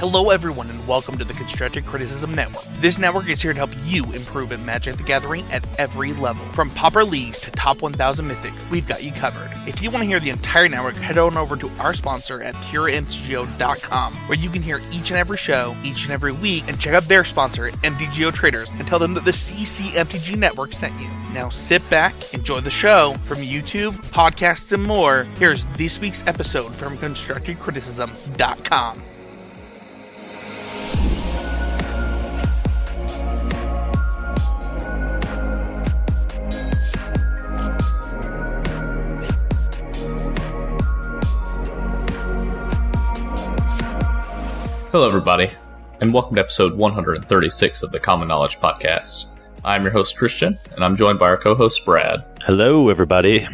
Hello everyone and welcome to the Constructive Criticism Network. This network is here to help you improve at Magic the Gathering at every level. From Pauper Leagues to Top 1000 Mythic, we've got you covered. If you want to hear the entire network, head on over to our sponsor at PureMTGO.com, where you can hear each and every show, each and every week, and check out their sponsor, MTGO Traders, and tell them that the CCMTG Network sent you. Now sit back, enjoy the show. From YouTube, podcasts, and more, here's this week's episode from ConstructiveCriticism.com. Hello everybody, and welcome to episode 136 of the Common Knowledge Podcast. I'm your host Christian, and I'm joined by our co-host Brad. Hello everybody.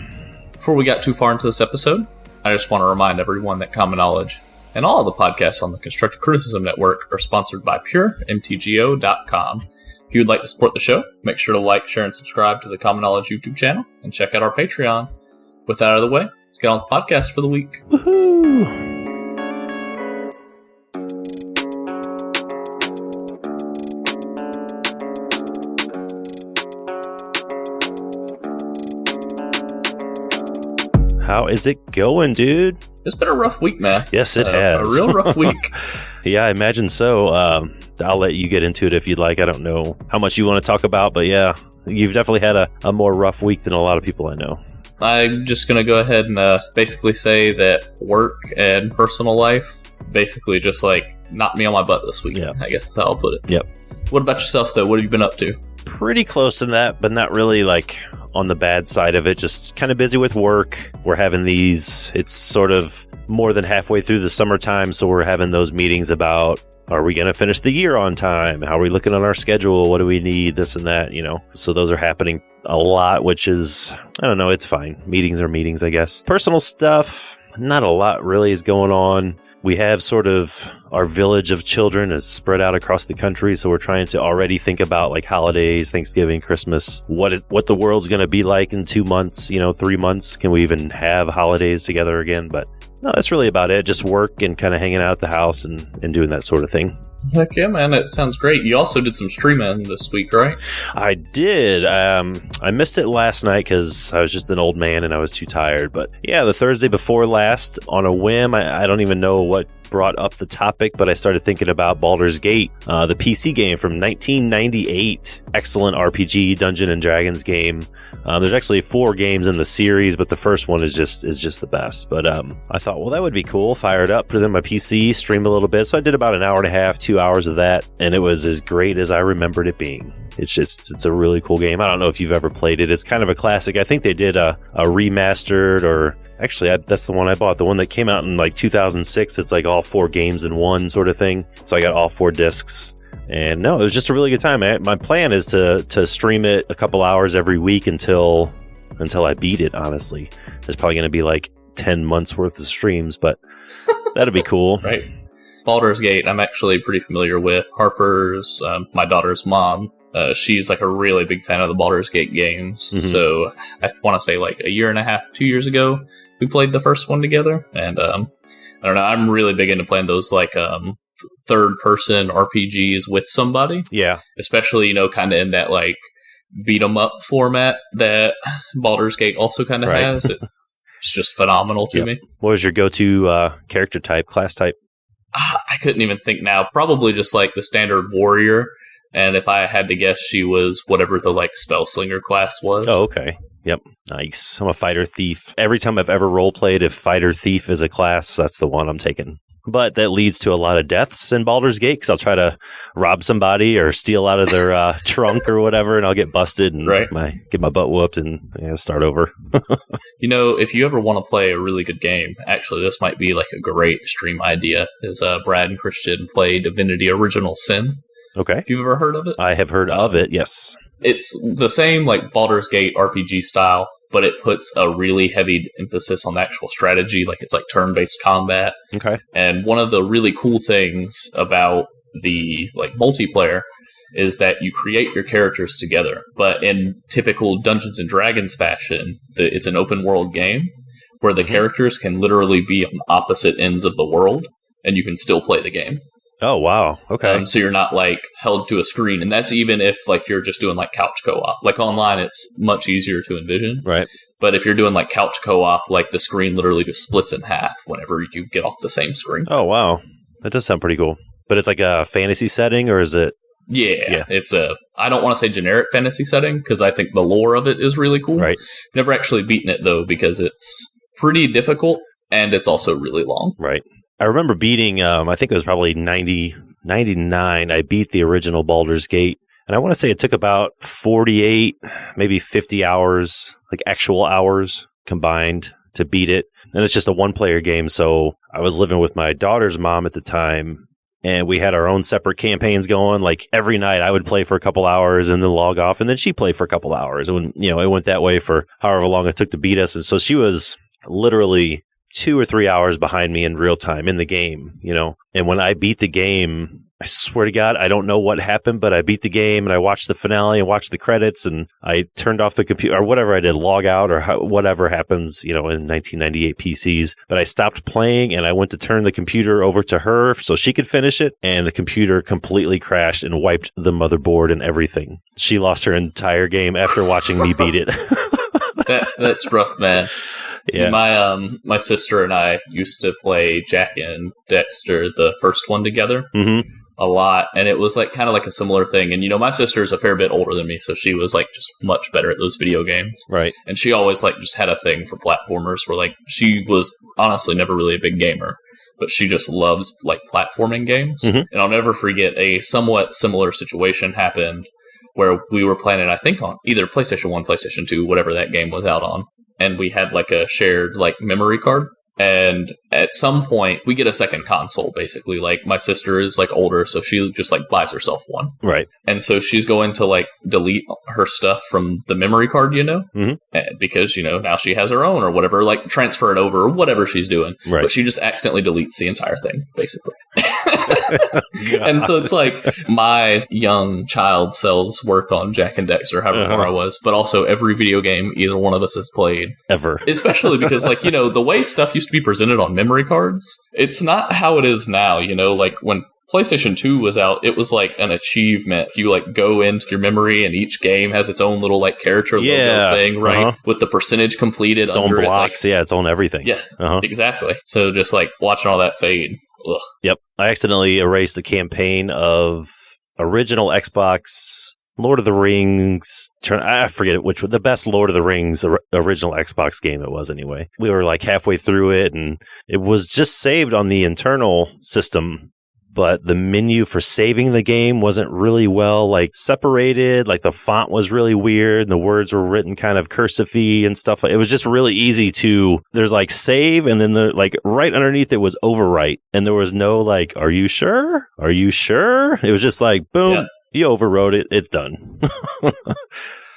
Before we got too far into this episode, I just want to remind everyone that Common Knowledge and all of the podcasts on the Constructive Criticism Network are sponsored by PureMTGO.com. If you would like to support the show, make sure to like, share, and subscribe to the Common Knowledge YouTube channel, and check out our Patreon. With that out of the way, let's get on the podcast for the week. Woohoo! How is it going, dude? It's been a rough week, man. Yes, it has. A real rough week. Yeah, I imagine so. I'll let you get into it if you'd like. I don't know how much you want to talk about, but yeah, you've definitely had a more rough week than a lot of people I know. I'm just going to go ahead and basically say that work and personal life basically just like knocked me on my butt this week. Yeah. I guess is how I'll put it. Yep. What about yourself, though? What have you been up to? Pretty close to that, but not really like on the bad side of it. Just kind of busy with work. We're having these, it's sort of more than halfway through the summertime, so we're having those meetings about, are we going to finish the year on time? How are we looking on our schedule? What do we need? This and that, you know. So those are happening a lot, which is, I don't know, it's fine. Meetings are meetings, I guess. Personal stuff, not a lot really is going on. We have sort of our village of children is spread out across the country, so we're trying to already think about like holidays, Thanksgiving, Christmas, what the world's going to be like in 2 months, 3 months. Can we even have holidays together again? But no, that's really about it. Just work and kind of hanging out at the house and doing that sort of thing. Heck yeah, man. It sounds great. You also did some streaming this week, right? I did. I missed it last night because I was just an old man and I was too tired. But yeah, the Thursday before last, on a whim, I don't even know what brought up the topic, but I started thinking about Baldur's Gate, the PC game from 1998. Excellent RPG, Dungeons and Dragons game. There's actually 4 games in the series, but the first one is just the best. But I thought, well, that would be cool. Fire it up, put it in my PC, stream a little bit. So I did about an hour and a half, 2 hours of that, and it was as great as I remembered it being. It's a really cool game. I don't know if you've ever played it. It's kind of a classic. I think they did a remastered, or actually that's the one I bought, the one that came out in like 2006. It's like all 4 games in one sort of thing. So I got all 4 discs. And no, it was just a really good time. My plan is to stream it a couple hours every week until I beat it, honestly. There's probably going to be like 10 months worth of streams, but that'd be cool. Right. Baldur's Gate, I'm actually pretty familiar with. Harper's, my daughter's mom, she's like a really big fan of the Baldur's Gate games. Mm-hmm. So I want to say like a year and a half, 2 years ago, we played the first one together. And I don't know, I'm really big into playing those like third-person RPGs with somebody. Yeah. Especially, kind of in that, like, beat-em-up format that Baldur's Gate also kind of has. It's just phenomenal to me. What was your go-to character type, class type? I couldn't even think now. Probably just, like, the standard warrior. And if I had to guess, she was whatever the, like, spellslinger class was. Oh, okay. Yep. Nice. I'm a fighter thief. Every time I've ever role-played, if fighter thief is a class, that's the one I'm taking. But that leads to a lot of deaths in Baldur's Gate, because I'll try to rob somebody or steal out of their trunk or whatever, and I'll get busted and get my butt whooped and start over. If you ever want to play a really good game, actually, this might be like a great stream idea, is Brad and Christian play Divinity Original Sin. Okay. Have you ever heard of it? I have heard of it, yes. It's the same like Baldur's Gate RPG style, but it puts a really heavy emphasis on the actual strategy. Like it's like turn-based combat. Okay. And one of the really cool things about the like multiplayer is that you create your characters together. But in typical Dungeons and Dragons fashion, it's an open world game where the characters can literally be on opposite ends of the world, and you can still play the game. Oh, wow. Okay. So you're not like held to a screen. And that's even if like you're just doing like couch co-op. Like online, it's much easier to envision. Right. But if you're doing like couch co-op, like the screen literally just splits in half whenever you get off the same screen. Oh, wow. That does sound pretty cool. But it's like a fantasy setting, or is it? Yeah. It's I don't want to say generic fantasy setting because I think the lore of it is really cool. Right. Never actually beaten it though because it's pretty difficult and it's also really long. Right. I remember beating, I think it was probably 99. I beat the original Baldur's Gate. And I want to say it took about 48, maybe 50 hours, like actual hours combined to beat it. And it's just a one-player game. So I was living with my daughter's mom at the time. And we had our own separate campaigns going. Like every night I would play for a couple hours and then log off. And then she'd play for a couple hours. And, it went that way for however long it took to beat us. And so she was literally 2 or 3 hours behind me in real time in the game, And when I beat the game, I swear to God, I don't know what happened, but I beat the game and I watched the finale and watched the credits and I turned off the computer or whatever I did, log out or whatever happens, in 1998 PCs. But I stopped playing and I went to turn the computer over to her so she could finish it. And the computer completely crashed and wiped the motherboard and everything. She lost her entire game after watching me beat it. That's rough, man. Yeah. See, my sister and I used to play Jak and Daxter, the first one, together a lot, and it was like kind of like a similar thing. And my sister is a fair bit older than me, so she was like just much better at those video games, right? And she always like just had a thing for platformers. Where like she was honestly never really a big gamer, but she just loves like platforming games. And I'll never forget a somewhat similar situation happened where we were playing it, I think on either PlayStation 1, PlayStation 2, whatever that game was out on. And we had like a shared like memory card. And at some point we get a second console, basically. Like my sister is like older, so she just like buys herself one. Right. And so she's going to like delete her stuff from the memory card, because, now she has her own or whatever, like transfer it over or whatever she's doing. Right. But she just accidentally deletes the entire thing, basically. And so it's like my young child selves work on Jak and Daxter, however far I was, but also every video game either one of us has played ever. Especially because like, the way stuff used to be presented on memory cards, it's not how it is now. Like when PlayStation 2 was out, it was like an achievement. You like go into your memory and each game has its own little like character logo thing, right? With the percentage completed its under own blocks, its own everything. Yeah, exactly. So just like watching all that fade. Ugh. Yep. I accidentally erased a campaign of original Xbox Lord of the Rings. I forget which was the best Lord of the Rings original Xbox game it was anyway. We were like halfway through it and it was just saved on the internal system. But the menu for saving the game wasn't really well like separated. Like the font was really weird and the words were written kind of cursive-y and stuff. It was just really easy to, there's like save and then like right underneath it was overwrite. And there was no like, are you sure? Are you sure? It was just like, boom, you overwrote it. It's done.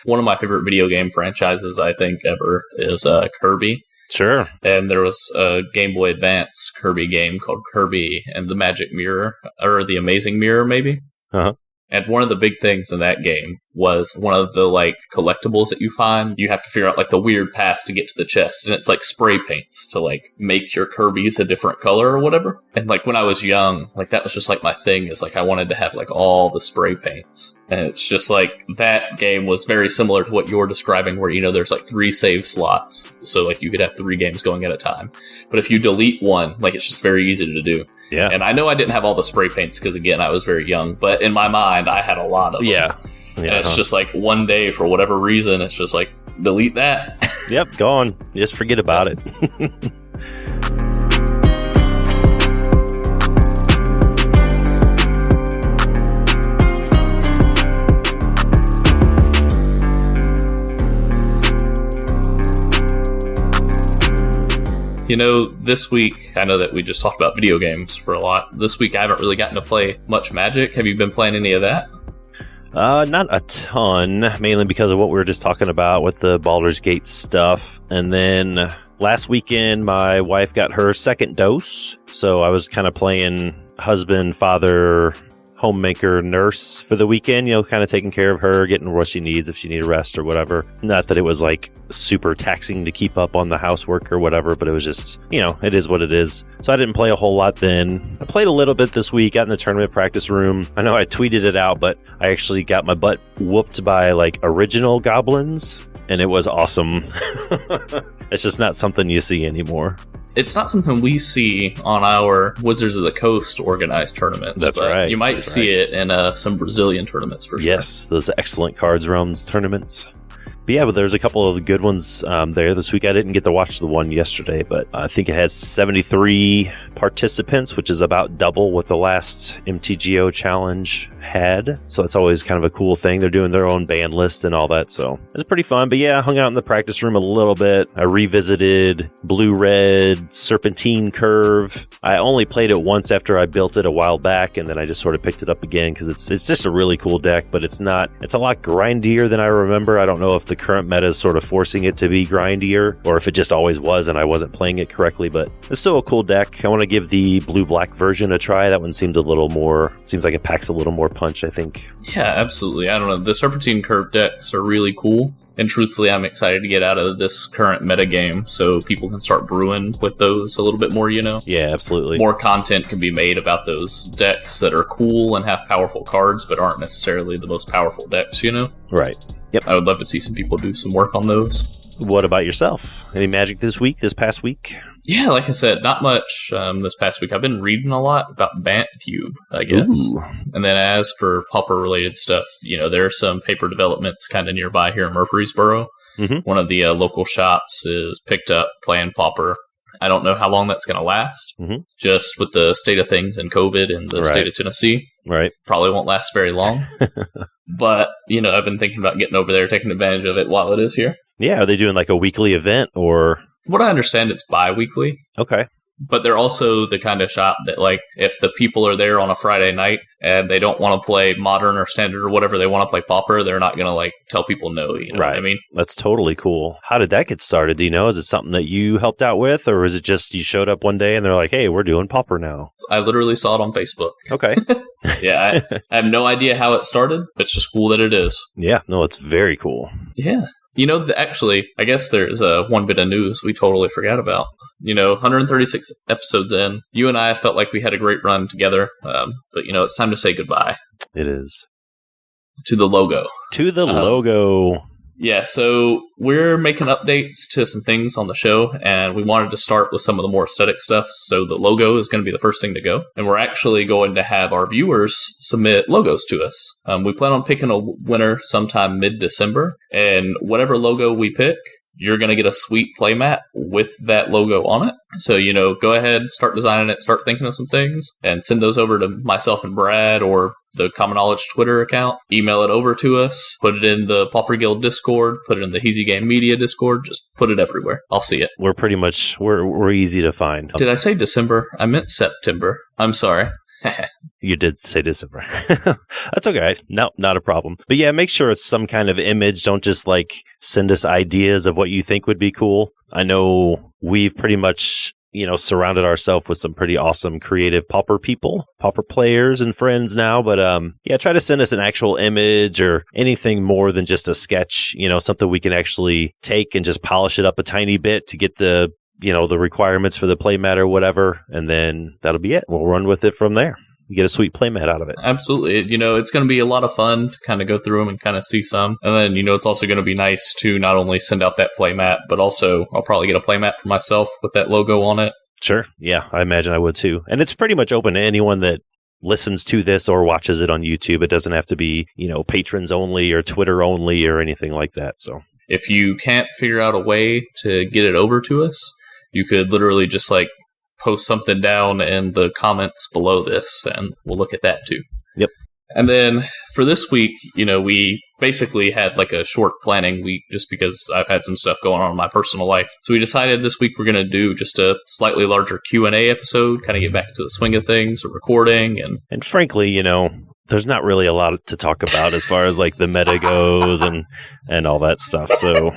One of my favorite video game franchises, I think, ever is Kirby. Sure. And there was a Game Boy Advance Kirby game called Kirby and the Magic Mirror, or the Amazing Mirror, maybe. And one of the big things in that game was one of the like collectibles that you find. You have to figure out like the weird paths to get to the chest, and it's like spray paints to like make your Kirby's a different color or whatever. And like when I was young, like that was just like my thing, is like I wanted to have like all the spray paints. And it's just like that game was very similar to what you're describing, where there's like 3 save slots, so like you could have 3 games going at a time. But if you delete one, like it's just very easy to do. Yeah. And I know I didn't have all the spray paints because again I was very young, but in my mind I had a lot of them. Yeah. And it's just like one day for whatever reason it's just like delete that. Yep, gone. Just forget about it. This week, I know that we just talked about video games for a lot. This week, I haven't really gotten to play much Magic. Have you been playing any of that? Not a ton, mainly because of what we were just talking about with the Baldur's Gate stuff. And then last weekend, my wife got her second dose. So I was kind of playing husband, father, homemaker nurse for the weekend, kind of taking care of her, getting what she needs if she needs rest or whatever. Not that it was like super taxing to keep up on the housework or whatever, but it was just, it is what it is. So I didn't play a whole lot then. I played a little bit this week, got in the tournament practice room. I know I tweeted it out, but I actually got my butt whooped by like original goblins, and it was awesome. It's just not something you see anymore. It's not something we see on our Wizards of the Coast organized tournaments. That's right. You might see it in some Brazilian tournaments for sure. Yes, those excellent Cards Realms tournaments. But yeah, there's a couple of the good ones there this week. I didn't get to watch the one yesterday, but I think it had 73 participants, which is about double what the last MTGO challenge had. So that's always kind of a cool thing. They're doing their own band list and all that, so it's pretty fun. But yeah, I hung out in the practice room a little bit. I revisited Blue-Red Serpentine Curve. I only played it once after I built it a while back, and then I just sort of picked it up again because it's just a really cool deck, but it's a lot grindier than I remember. I don't know if the current meta is sort of forcing it to be grindier, or if it just always was and I wasn't playing it correctly, but it's still a cool deck. I want to give the blue-black version a try. That one seems like it packs a little more punch, I think. Yeah, absolutely. I don't know. The Serpentine Curve decks are really cool. And truthfully, I'm excited to get out of this current meta game so people can start brewing with those a little bit more, Yeah, absolutely. More content can be made about those decks that are cool and have powerful cards, but aren't necessarily the most powerful decks, Right. Yep. I would love to see some people do some work on those. What about yourself? Any Magic this past week? Yeah, like I said, not much this past week. I've been reading a lot about Bant Cube, I guess. Ooh. And then as for Pauper-related stuff, there are some paper developments kind of nearby here in Murfreesboro. Mm-hmm. One of the local shops is picked up playing Pauper. I don't know how long that's going to last, just with the state of things and COVID in the state of Tennessee. Right. Probably won't last very long. But, I've been thinking about getting over there, taking advantage of it while it is here. Yeah, are they doing like a weekly event or... What I understand, it's bi-weekly. Okay. But they're also the kind of shop that, like, if the people are there on a Friday night and they don't want to play Modern or Standard or whatever, they want to play Pauper, they're not going to, like, tell people no, you know what I mean? That's totally cool. How did that get started? Do you know? Is it something that you helped out with, or is it just you showed up one day and they're like, hey, we're doing Pauper now? I literally saw it on Facebook. Okay. Yeah, I have no idea how it started. It's just cool that it is. Yeah, no, it's very cool. Yeah. Actually, I guess there's one bit of news we totally forgot about. 136 episodes in, you and I felt like we had a great run together, but, it's time to say goodbye. It is. To the logo. To the logo. Yeah, so we're making updates to some things on the show, and we wanted to start with some of the more aesthetic stuff, so the logo is going to be the first thing to go. And we're actually going to have our viewers submit logos to us. We plan on picking a winner sometime mid-December, and whatever logo we pick, you're going to get a sweet playmat with that logo on it. So, go ahead, start designing it, start thinking of some things, and send those over to myself and Brad or the Common Knowledge Twitter account. Email it over to us, put it in the Pauper Guild Discord, put it in the Heezy Game Media Discord, just put it everywhere. I'll see it. We're pretty much, we're easy to find. Did I say December? I meant September. I'm sorry. You did say December. That's okay. No, not a problem. But yeah, make sure it's some kind of image. Don't just send us ideas of what you think would be cool. I know we've pretty much, surrounded ourselves with some pretty awesome creative Pauper people, Pauper players and friends now. But try to send us an actual image or anything more than just a sketch, something we can actually take and just polish it up a tiny bit to get the requirements for the playmat or whatever, and then that'll be it. We'll run with it from there. You get a sweet playmat out of it. Absolutely. It's going to be a lot of fun to kind of go through them and kind of see some. And then, it's also going to be nice to not only send out that playmat, but also I'll probably get a playmat for myself with that logo on it. Sure. Yeah, I imagine I would too. And it's pretty much open to anyone that listens to this or watches it on YouTube. It doesn't have to be, patrons only or Twitter only or anything like that. So if you can't figure out a way to get it over to us, you could literally just post something down in the comments below this, and we'll look at that too. Yep. And then for this week, we basically had a short planning week just because I've had some stuff going on in my personal life. So we decided this week we're going to do just a slightly larger Q&A episode, kind of get back into the swing of things, or recording. And frankly, there's not really a lot to talk about as far as like the meta goes and all that stuff. So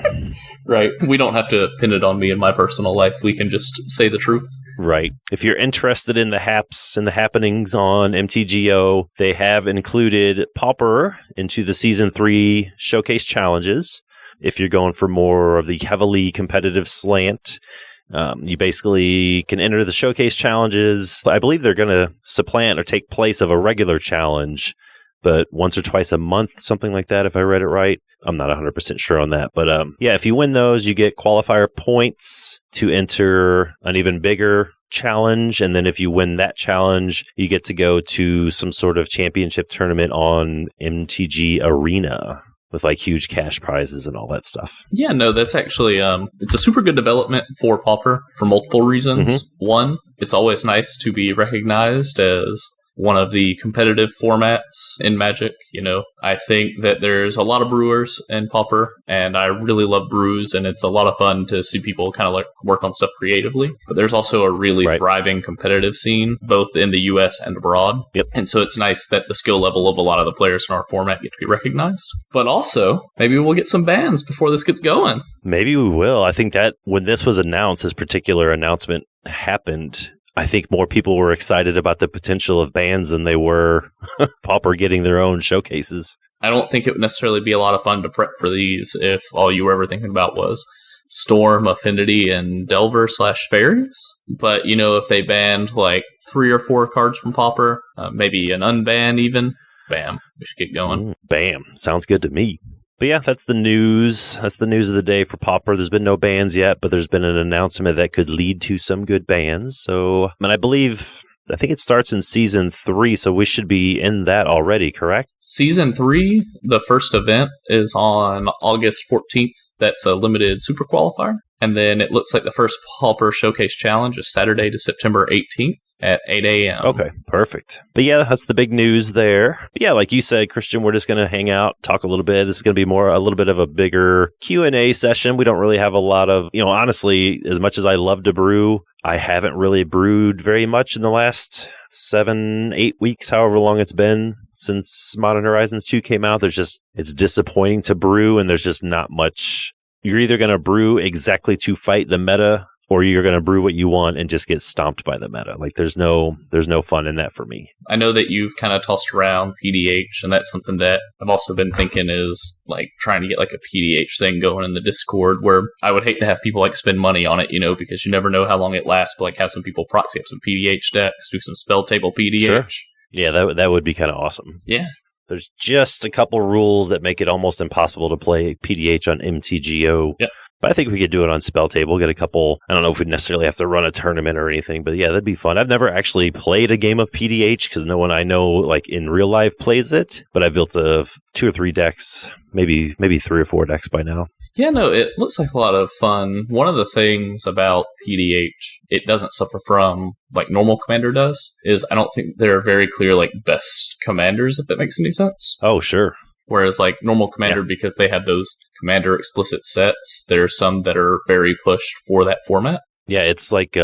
right. We don't have to pin it on me in my personal life. We can just say the truth. Right. If you're interested in the haps and the happenings on MTGO, they have included Pauper into the Season 3 Showcase Challenges. If you're going for more of the heavily competitive slant, you basically can enter the Showcase Challenges. I believe they're going to supplant or take place of a regular challenge, but once or twice a month, something like that, if I read it right. I'm not 100% sure on that. But yeah, if you win those, you get qualifier points to enter an even bigger challenge. And then if you win that challenge, you get to go to some sort of championship tournament on MTG Arena with like huge cash prizes and all that stuff. Yeah, no, that's actually, it's a super good development for Pauper for multiple reasons. Mm-hmm. One, it's always nice to be recognized as one of the competitive formats in Magic. You know, I think that there's a lot of brewers in Pauper, and I really love brews, and it's a lot of fun to see people kind of like work on stuff creatively. But there's also a really thriving competitive scene, both in the US and abroad. Yep. And so it's nice that the skill level of a lot of the players in our format get to be recognized. But also, maybe we'll get some bans before this gets going. Maybe we will. I think that when this was announced, this particular announcement happened, I think more people were excited about the potential of bans than they were Pauper getting their own showcases. I don't think it would necessarily be a lot of fun to prep for these if all you were ever thinking about was Storm, Affinity, and Delver/Fairies. But, you know, if they banned like 3 or 4 cards from Pauper, maybe an unban even, bam, we should get going. Bam. Sounds good to me. But yeah, that's the news. That's the news of the day for Pauper. There's been no bans yet, but there's been an announcement that could lead to some good bans. So, I think it starts in Season 3, so we should be in that already, correct? Season 3, the first event is on August 14th. That's a limited super qualifier. And then it looks like the first Pauper Showcase Challenge is Saturday to September 18th. At 8 a.m. Okay, perfect. But yeah, that's the big news there. But yeah, like you said, Christian, we're just going to hang out, talk a little bit. This is going to be a little bit of a bigger Q&A session. We don't really have a lot of, honestly, as much as I love to brew, I haven't really brewed very much in the last 7-8 weeks, however long it's been since Modern Horizons 2 came out. It's disappointing to brew, and there's just not much. You're either going to brew exactly to fight the meta, or you're going to brew what you want and just get stomped by the meta. Like, there's no fun in that for me. I know that you've kind of tossed around PDH, and that's something that I've also been thinking is, like, trying to get, like, a PDH thing going in the Discord, where I would hate to have people, like, spend money on it, because you never know how long it lasts, but, like, have some people proxy up some PDH decks, do some spell table PDH. Sure. Yeah, that would be kind of awesome. Yeah. There's just a couple rules that make it almost impossible to play PDH on MTGO. Yep. But I think we could do it on Spell Table, get a couple. I don't know if we'd necessarily have to run a tournament or anything, but yeah, that'd be fun. I've never actually played a game of PDH because no one I know, like, in real life plays it, but I've built 2 or 3 decks, maybe 3 or 4 decks by now. Yeah, no, it looks like a lot of fun. One of the things about PDH it doesn't suffer from, like normal Commander does, is I don't think there are very clear, like, best commanders, if that makes any sense. Oh, sure. Whereas, like, normal Commander, because they have those Commander explicit sets, there are some that are very pushed for that format. Yeah, it's like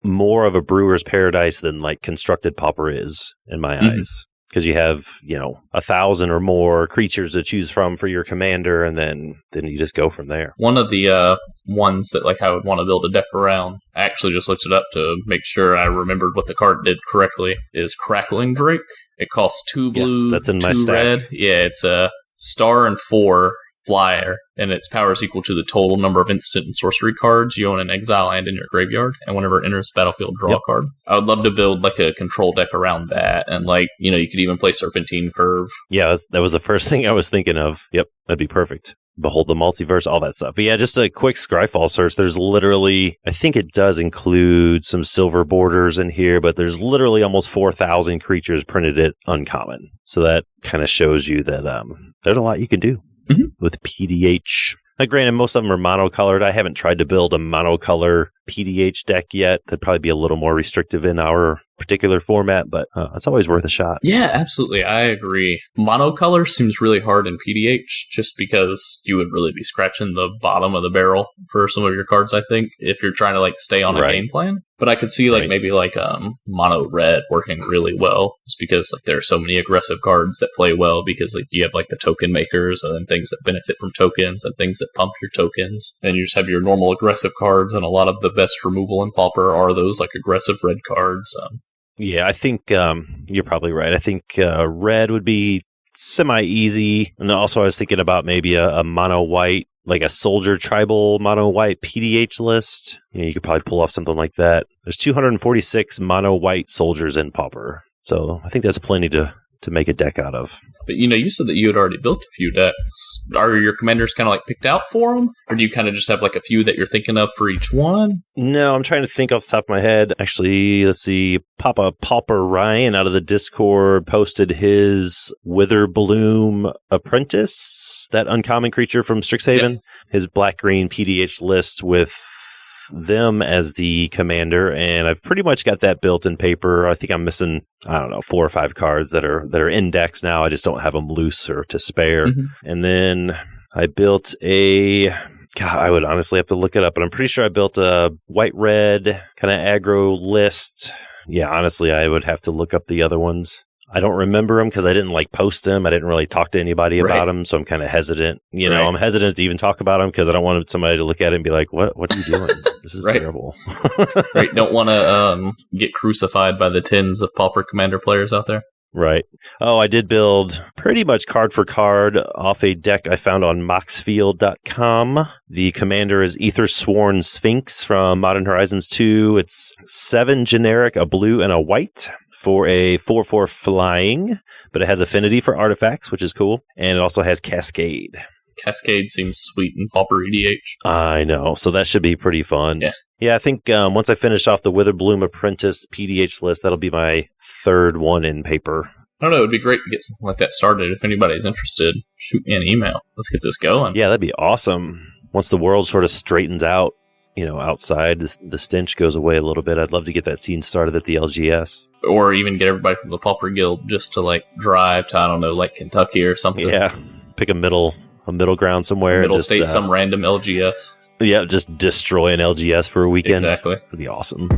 more of a brewer's paradise than, like, Constructed Pauper is, in my eyes. Because you have, 1,000 or more creatures to choose from for your commander, and then you just go from there. One of the ones that, like, I would want to build a deck around, I actually just looked it up to make sure I remembered what the card did correctly, is Crackling Drake. It costs 2 blue, yes, that's in 2 my stack. red. Yeah, it's a star and 4 flyer, and its power is equal to the total number of instant and sorcery cards you own in exile and in your graveyard, and whenever it enters the battlefield, draw a card. I would love to build, like, a control deck around that, and, like, you could even play Serpentine Curve. Yeah, that was the first thing I was thinking of. Yep, that'd be perfect. Behold the Multiverse, all that stuff. But yeah, just a quick Scryfall search. There's literally, I think it does include some silver borders in here, but there's literally almost 4,000 creatures printed at uncommon. So that kind of shows you that there's a lot you can do with PDH. Now, granted, most of them are monocolored. I haven't tried to build a monocolor PDH deck yet. That'd probably be a little more restrictive in our particular format, but it's always worth a shot. Yeah, absolutely. I agree. Monocolor seems really hard in PDH just because you would really be scratching the bottom of the barrel for some of your cards, I think, if you're trying to, like, stay on a game plan. But I could see maybe mono red working really well, just because there are so many aggressive cards that play well, because you have the token makers and then things that benefit from tokens and things that pump your tokens, and you just have your normal aggressive cards, and a lot of the best removal in Pauper are those aggressive red cards. Yeah, I think you're probably right. I think red would be semi-easy, and also I was thinking about maybe a mono white, like a soldier tribal mono white PDH list. You could probably pull off something like that. There's 246 mono white soldiers in Pauper, so I think that's plenty to make a deck out of. But you said that you had already built a few decks. Are your commanders kind of picked out for them? Or do you kind of just have a few that you're thinking of for each one? No, I'm trying to think off the top of my head. Actually, let's see. Papa Pauper Ryan out of the Discord posted his Witherbloom Apprentice, that uncommon creature from Strixhaven. Yep. His black-green PDH list with them as the commander, and I've pretty much got that built in paper. I think I'm missing, 4 or 5 cards that are in decks now. I just don't have them loose or to spare. Mm-hmm. And then I built I would honestly have to look it up, but I'm pretty sure I built a white-red kind of aggro list. Yeah, honestly, I would have to look up the other ones. I don't remember them because I didn't post them. I didn't really talk to anybody about them, so I'm kind of hesitant. I'm hesitant to even talk about them because I don't want somebody to look at it and be like, "What are you doing? This is terrible." Right? Don't want to get crucified by the tens of Pauper Commander players out there. Right. Oh, I did build pretty much card for card off a deck I found on moxfield.com. The commander is Ether Sworn Sphinx from Modern Horizons 2. It's 7 generic, a blue and a white, for a 4/4 flying, but it has affinity for artifacts, which is cool, and it also has Cascade. Cascade seems sweet in Pauper EDH. I know, so that should be pretty fun. Yeah, I think once I finish off the Witherbloom Apprentice PDH list, that'll be my 3rd one in paper. I don't know, it would be great to get something like that started. If anybody's interested, shoot me an email. Let's get this going. Yeah, that'd be awesome. Once the world sort of straightens out, outside, the stench goes away a little bit. I'd love to get that scene started at the LGS. Or even get everybody from the Pauper Guild just to drive to, Kentucky or something. Yeah, pick a middle ground somewhere. Middle state, some random LGS. Yeah, just destroy an LGS for a weekend. Exactly. That'd be awesome.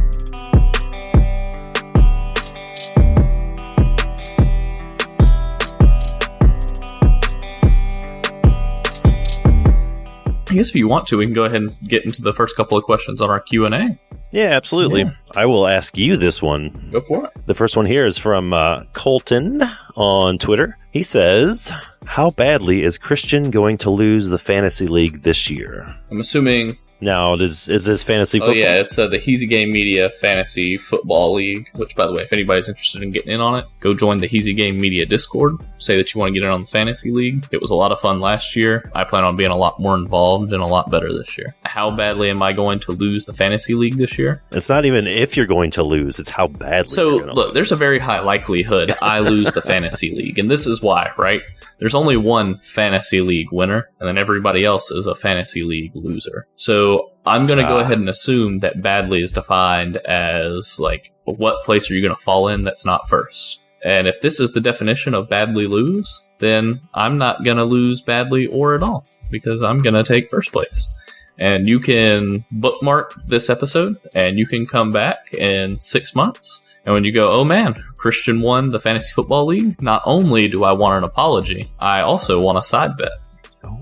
I guess if you want to, we can go ahead and get into the first couple of questions on our Q&A. Yeah, absolutely. Yeah. I will ask you this one. Go for it. The first one here is from Colton on Twitter. He says, how badly is Christian going to lose the Fantasy League this year? I'm assuming... Now, is this fantasy football? Oh, yeah, it's the Heezy Game Media Fantasy Football League, which, by the way, if anybody's interested in getting in on it, go join the Heezy Game Media Discord. Say that you want to get in on the Fantasy League. It was a lot of fun last year. I plan on being a lot more involved and a lot better this year. How badly am I going to lose the Fantasy League this year? It's not even if you're going to lose, it's how badly So, you're going to look, lose. There's a very high likelihood I lose the Fantasy League, and this is why, right? There's only one Fantasy League winner, and then everybody else is a Fantasy League loser. So I'm going to go ahead and assume that badly is defined as, what place are you going to fall in that's not first? And if this is the definition of badly lose, then I'm not going to lose badly or at all, because I'm going to take first place. And you can bookmark this episode, and you can come back in 6 months. And when you go, oh man, Christian won the Fantasy Football League, not only do I want an apology, I also want a side bet.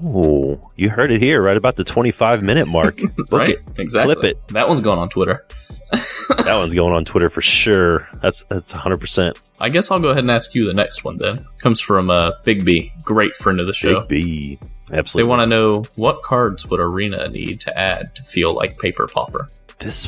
Oh, you heard it here, right about the 25-minute mark. Right, it. exactly. Clip it. That one's going on Twitter. That one's going on Twitter for sure. That's 100%. I guess I'll go ahead and ask you the next one then. Comes from Big B, great friend of the show. Big B, absolutely. They want to know, what cards would Arena need to add to feel like Paper Pauper? This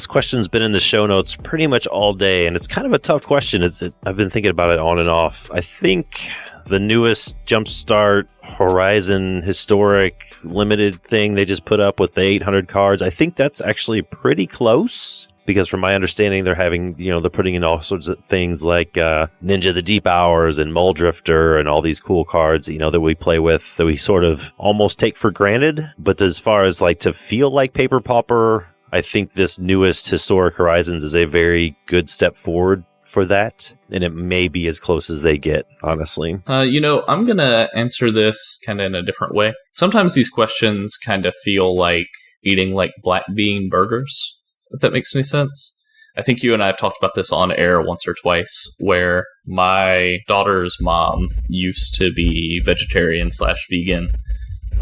question's been in the show notes pretty much all day, and it's kind of a tough question. I've been thinking about it on and off. I think the newest Jumpstart Horizon Historic Limited thing they just put up with the 800 cards, I think that's actually pretty close. Because from my understanding, they're having, they're putting in all sorts of things like Ninja the Deep Hours and Muldrifter and all these cool cards, that we play with, that we sort of almost take for granted. But as far as to feel like Paper Pauper, I think this newest Historic Horizons is a very good step forward for that. And it may be as close as they get, honestly. I'm going to answer this kind of in a different way. Sometimes these questions kind of feel like eating black bean burgers. if that makes any sense. I think you and I have talked about this on air once or twice, where my daughter's mom used to be vegetarian/vegan.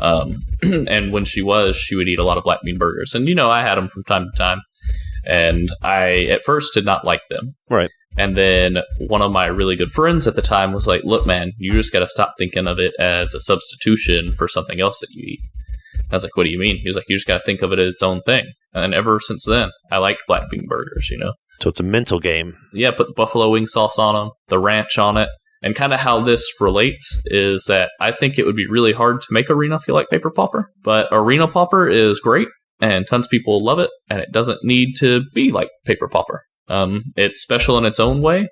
And when she would eat a lot of black bean burgers. And, I had them from time to time. And I, at first, did not like them. Right. And then one of my really good friends at the time was like, look, man, you just got to stop thinking of it as a substitution for something else that you eat. I was like, what do you mean? He was like, you just got to think of it as its own thing. And ever since then, I like black bean burgers, So it's a mental game. Yeah, put buffalo wing sauce on them, the ranch on it. And kind of how this relates is that I think it would be really hard to make Arena feel like Paper Popper. But Arena Popper is great, and tons of people love it, and it doesn't need to be like Paper Popper. It's special in its own way,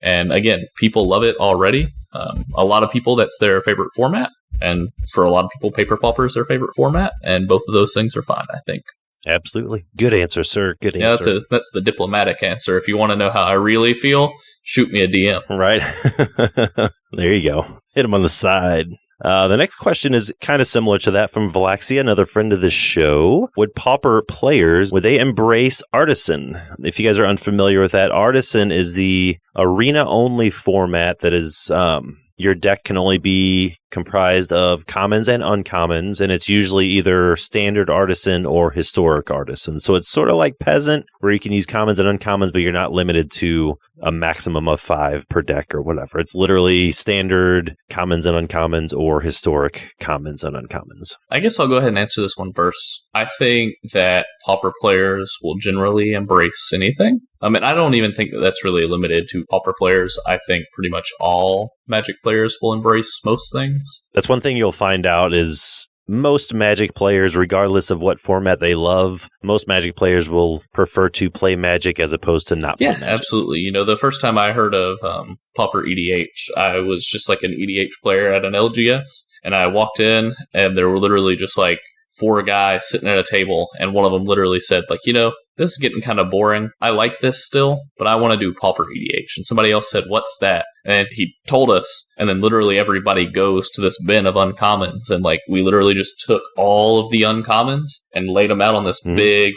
and again, people love it already. A lot of people, that's their favorite format, and for a lot of people, Paper Popper is their favorite format, and both of those things are fine, I think. Absolutely. Good answer, sir. Good answer. Yeah, that's the diplomatic answer. If you want to know how I really feel, shoot me a DM. Right. There you go. Hit him on the side. The next question is kind of similar to that from Valaxia, another friend of the show. Would Pauper players, would they embrace Artisan? If you guys are unfamiliar with that, Artisan is the arena-only format that is... your deck can only be comprised of commons and uncommons, and it's usually either standard artisan or historic artisan. So it's sort of like Peasant, where you can use commons and uncommons, but you're not limited to a maximum of 5 per deck or whatever. It's literally standard commons and uncommons or historic commons and uncommons. I guess I'll go ahead and answer this one first. I think that Pauper players will generally embrace anything. I mean, I don't even think that that's really limited to Pauper players. I think pretty much all Magic players will embrace most things. That's one thing you'll find out is most Magic players, regardless of what format they love, most Magic players will prefer to play Magic as opposed to not play Magic. Yeah, absolutely. The first time I heard of Pauper EDH, I was just like an EDH player at an LGS, and I walked in, and there were literally just like 4 guys sitting at a table, and one of them literally said, like, this is getting kind of boring. I like this still, but I want to do Pauper EDH. And somebody else said, what's that? And he told us, and then literally everybody goes to this bin of uncommons, and like we literally just took all of the uncommons and laid them out on this big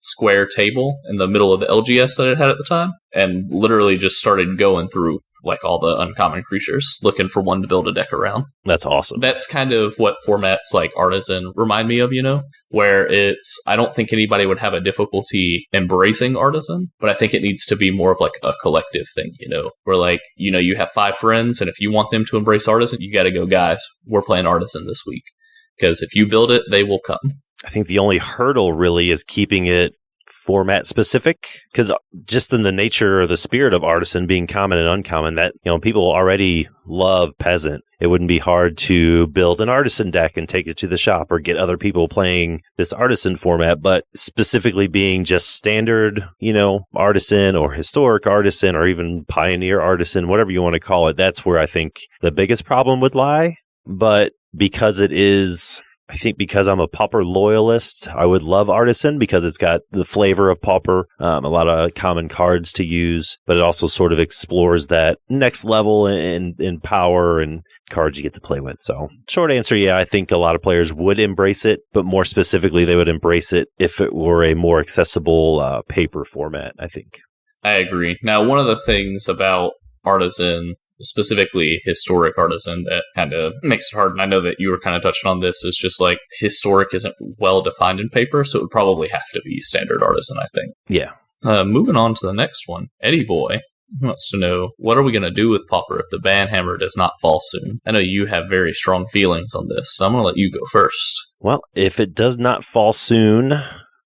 square table in the middle of the LGS that it had at the time, and literally just started going through like all the uncommon creatures, looking for one to build a deck around. That's awesome. That's kind of what formats like Artisan remind me of, where I don't think anybody would have a difficulty embracing Artisan, but I think it needs to be more of like a collective thing, where like, you have 5 friends, and if you want them to embrace Artisan, you got to go, guys, we're playing Artisan this week. Because if you build it, they will come. I think the only hurdle really is keeping it format specific, because just in the nature or the spirit of Artisan being common and uncommon, that people already love Peasant. It wouldn't be hard to build an Artisan deck and take it to the shop or get other people playing this Artisan format, but specifically being just standard, Artisan or historic Artisan or even Pioneer Artisan, whatever you want to call it, that's where I think the biggest problem would lie. But because it is... I think because I'm a Pauper loyalist, I would love Artisan because it's got the flavor of Pauper, a lot of common cards to use, but it also sort of explores that next level in power and cards you get to play with. So short answer, yeah, I think a lot of players would embrace it, but more specifically, they would embrace it if it were a more accessible paper format, I think. I agree. Now, one of the things about Artisan, specifically historic Artisan, that kind of makes it hard, and I know that you were kind of touching on this, is just like historic isn't well defined in paper, so it would probably have to be standard Artisan, I think. Yeah. Moving on to the next one, Eddie Boy wants to know, what are we going to do with Pauper if the banhammer does not fall soon? I know you have very strong feelings on this, so I'm going to let you go first. Well, if it does not fall soon,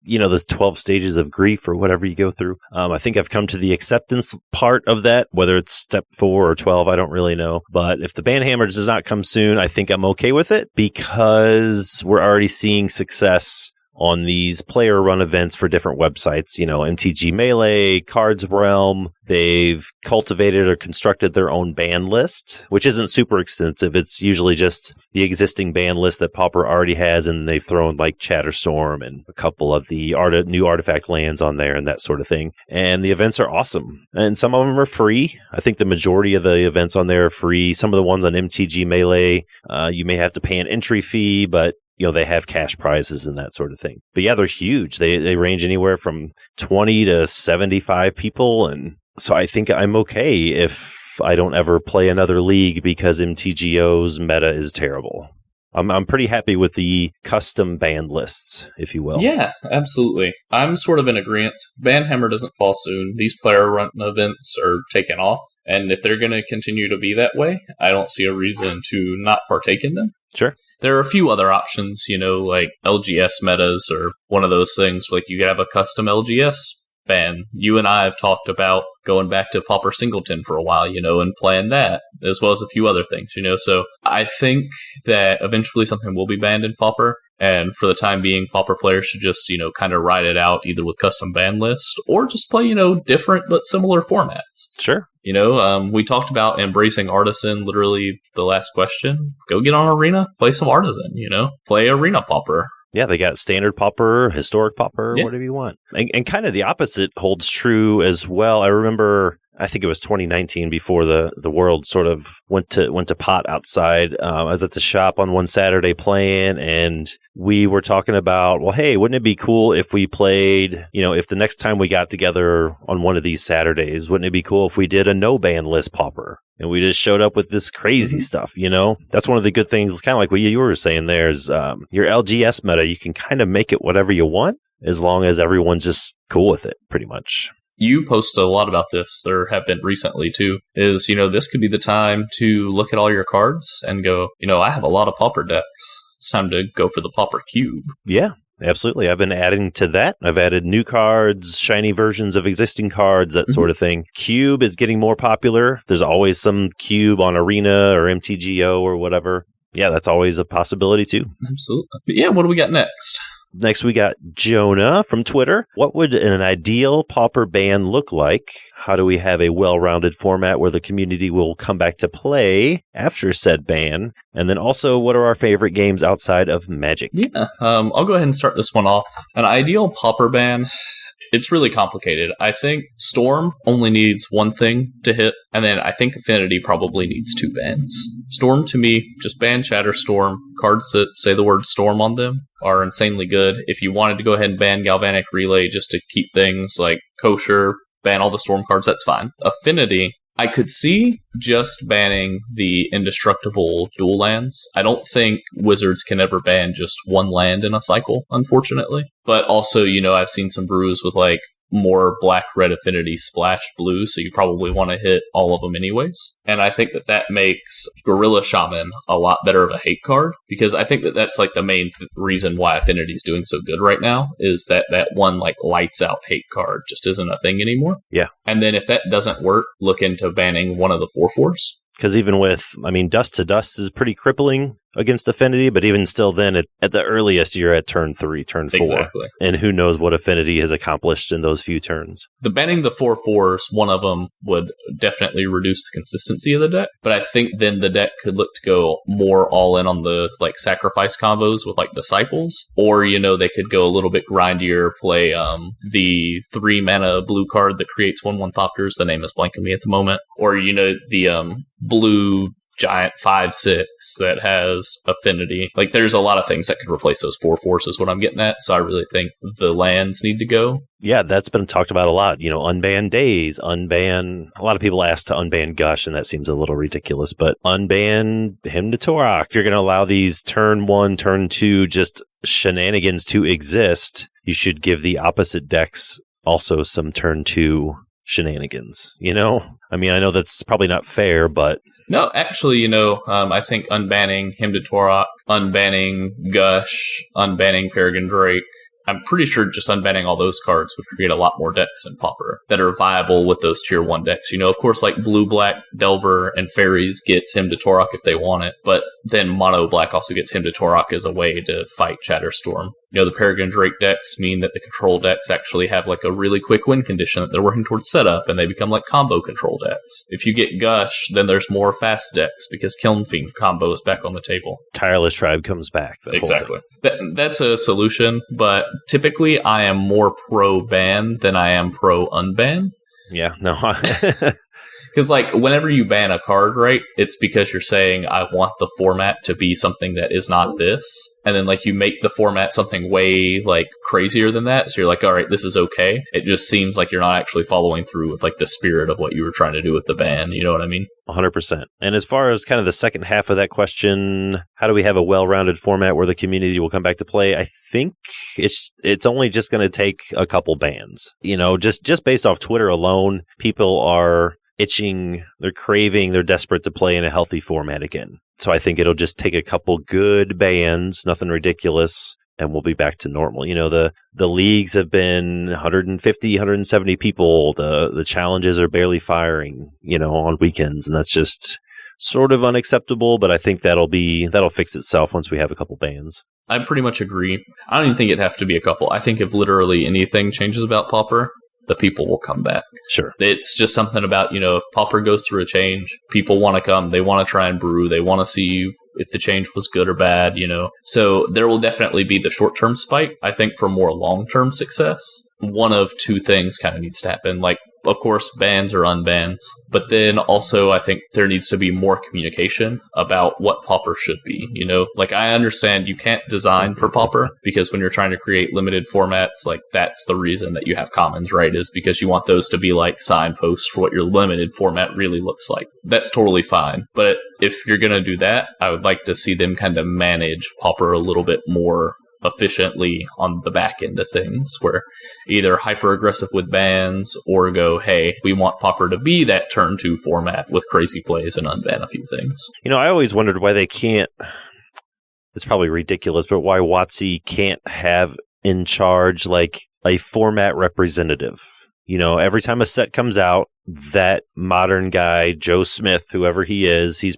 the 12 stages of grief or whatever you go through. I think I've come to the acceptance part of that, whether it's step 4 or 12, I don't really know. But if the banhammer does not come soon, I think I'm okay with it because we're already seeing success on these player run events for different websites, MTG Melee, Cards Realm. They've cultivated or constructed their own ban list, which isn't super extensive. It's usually just the existing ban list that Pauper already has, and they've thrown like Chatterstorm and a couple of the new artifact lands on there and that sort of thing. And the events are awesome. And some of them are free. I think the majority of the events on there are free. Some of the ones on MTG Melee, you may have to pay an entry fee, but they have cash prizes and that sort of thing. But yeah, they're huge. They range anywhere from 20 to 75 people. And so I think I'm okay if I don't ever play another league because MTGO's meta is terrible. I'm pretty happy with the custom band lists, if you will. Yeah, absolutely. I'm sort of in agreement. Banhammer doesn't fall soon. These player-run events are taken off. And if they're going to continue to be that way, I don't see a reason to not partake in them. Sure. There are a few other options, like LGS metas or one of those things. Like you could have a custom LGS band. You and I have talked about going back to Pauper Singleton for a while, and playing that, as well as a few other things, So I think that eventually something will be banned in Pauper. And for the time being, Pauper players should just, kind of ride it out either with custom band lists or just play, different but similar formats. Sure. We talked about embracing Artisan, literally the last question. Go get on Arena, play some Artisan, play Arena Pauper. Yeah, they got standard Pauper, historic Pauper, whatever you want. And kind of the opposite holds true as well. I remember, I think it was 2019 before the world sort of went to pot outside. I was at the shop on one Saturday playing, and we were talking about, well, hey, wouldn't it be cool if we played, if the next time we got together on one of these Saturdays, wouldn't it be cool if we did a no ban list Pauper? And we just showed up with this crazy stuff, That's one of the good things, kind of like what you were saying there, is your LGS meta, you can kind of make it whatever you want as long as everyone's just cool with it, pretty much. You post a lot about this, or have been recently too, is, this could be the time to look at all your cards and go, I have a lot of Pauper decks. It's time to go for the Pauper Cube. Yeah. Absolutely. I've been adding to that. I've added new cards, shiny versions of existing cards, that sort of thing. Cube is getting more popular. There's always some Cube on Arena or MTGO or whatever. Yeah, that's always a possibility too. Absolutely. But yeah, what do we got next? Next, we got Jonah from Twitter. What would an ideal Pauper ban look like? How do we have a well-rounded format where the community will come back to play after said ban? And then also, what are our favorite games outside of Magic? Yeah, I'll go ahead and start this one off. An ideal Pauper ban, it's really complicated. I think Storm only needs one thing to hit, and then I think Affinity probably needs two bans. Storm, to me, just ban Shatterstorm. Cards that say the word Storm on them are insanely good. If you wanted to go ahead and ban Galvanic Relay just to keep things like kosher, ban all the Storm cards, that's fine. Affinity, I could see just banning the indestructible dual lands. I don't think Wizards can ever ban just one land in a cycle, unfortunately. But also, I've seen some brews with more black-red affinity splash blue, so you probably want to hit all of them anyways. And I think that makes Gorilla Shaman a lot better of a hate card, because I think that that's the main reason why Affinity is doing so good right now, is that one lights out hate card just isn't a thing anymore. Yeah. And then if that doesn't work, look into banning one of the 4/4s. Because even with, Dust to Dust is pretty crippling against Affinity, but even still then, at the earliest, you're at turn 3, turn 4. Exactly. And who knows what Affinity has accomplished in those few turns. The banning the 4/4s, one of them would definitely reduce the consistency of the deck, but I think then the deck could look to go more all in on the sacrifice combos with Disciples, or they could go a little bit grindier, play the 3 mana blue card that creates 1/1 Thopters. The name is blanking me at the moment, or the blue giant 5/6 that has Affinity. There's a lot of things that could replace those 4/4s is what I'm getting at. So I really think the lands need to go. Yeah, that's been talked about a lot. Unban Days, unban. A lot of people ask to unban Gush, and that seems a little ridiculous, but unban Hymn to Torok. If you're going to allow these turn 1, turn 2 just shenanigans to exist, you should give the opposite decks also some turn 2 shenanigans. I know that's probably not fair, but no, actually, I think unbanning Hymn to Torok, unbanning Gush, unbanning Peregrine Drake, I'm pretty sure just unbanning all those cards would create a lot more decks in Pauper that are viable with those tier 1 decks. Of course, blue-black Delver and Fairies gets Hymn to Torok if they want it, but then mono-black also gets Hymn to Torok as a way to fight Shatterstorm. The Peregrine Drake decks mean that the control decks actually have a really quick win condition that they're working towards setup, and they become combo control decks. If you get Gush, then there's more fast decks because Kiln Fiend combo is back on the table. Tireless Tribe comes back. Exactly. That's a solution, but typically I am more pro-ban than I am pro-unban. Yeah, no. Because, like, whenever you ban a card, right, it's because you're saying, I want the format to be something that is not this. And then, like, you make the format something way, like, crazier than that. So you're like, all right, this is okay. It just seems like you're not actually following through with, like, the spirit of what you were trying to do with the ban. You know what I mean? 100%. And as far as kind of the second half of that question, how do we have a well-rounded format where the community will come back to play? I think it's only just going to take a couple bans. You know, just based off Twitter alone, people are itching, they're craving, they're desperate to play in a healthy format again. So I think it'll just take a couple good bans, nothing ridiculous, and we'll be back to normal. You know, the leagues have been 150, 170 people. The challenges are barely firing, you know, on weekends, and that's just sort of unacceptable, but I think that'll fix itself once we have a couple bans. I pretty much agree. I don't even think it'd have to be a couple. I think if literally anything changes about Pauper, the people will come back. Sure. It's just something about, you know, if Pauper goes through a change, people want to come. They want to try and brew. They want to see if the change was good or bad, you know. So there will definitely be the short-term spike. I think for more long-term success, one of two things kind of needs to happen. Like, of course, bans or unbans. But then also, I think there needs to be more communication about what Pauper should be, you know? Like, I understand you can't design for Pauper because when you're trying to create limited formats, like, that's the reason that you have commons, right? Is because you want those to be, like, signposts for what your limited format really looks like. That's totally fine. But if you're going to do that, I would like to see them kind of manage Pauper a little bit more efficiently on the back end of things, where either hyper aggressive with bans or go, hey, we want Pauper to be that turn 2 format with crazy plays and unban a few things. You know, I always wondered why they can't, it's probably ridiculous, but why WotC can't have in charge like a format representative. You know, every time a set comes out, that modern guy, Joe Smith, whoever he is, he's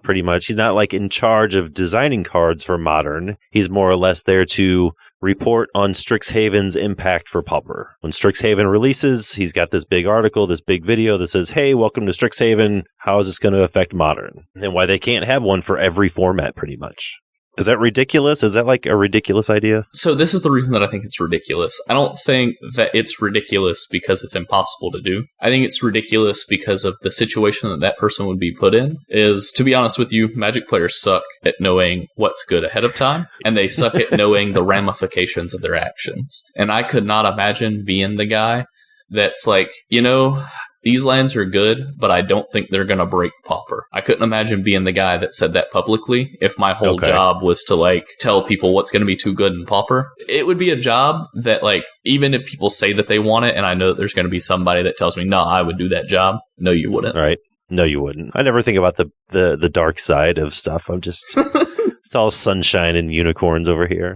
not like in charge of designing cards for modern. He's more or less there to report on Strixhaven's impact for Pauper. When Strixhaven releases, he's got this big article, this big video that says, hey, welcome to Strixhaven. How is this going to affect modern? And why they can't have one for every format, pretty much. Is that ridiculous? Is that like a ridiculous idea? So this is the reason that I think it's ridiculous. I don't think that it's ridiculous because it's impossible to do. I think it's ridiculous because of the situation that person would be put in. Is, to be honest with you, Magic players suck at knowing what's good ahead of time, and they suck at knowing the ramifications of their actions. And I could not imagine being the guy that's like, you know, these lands are good, but I don't think they're going to break Pauper. I couldn't imagine being the guy that said that publicly if my whole job was to, like, tell people what's going to be too good in Pauper. It would be a job that, like, even if people say that they want it, and I know that there's going to be somebody that tells me, no, I would do that job. No, you wouldn't. Right. No, you wouldn't. I never think about the dark side of stuff. I'm just, it's all sunshine and unicorns over here.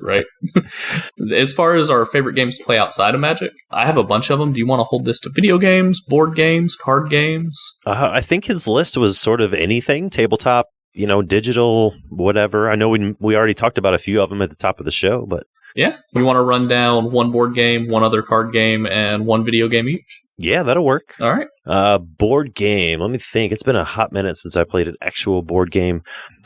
Right. As far as our favorite games to play outside of Magic, I have a bunch of them. Do you want to hold this to video games, board games, card games? I think his list was sort of anything, tabletop, you know, digital, whatever. I know we already talked about a few of them at the top of the show, but yeah, you want to run down one board game, one other card game, and one video game each? Yeah, that'll work. All right. Board game. Let me think. It's been a hot minute since I played an actual board game.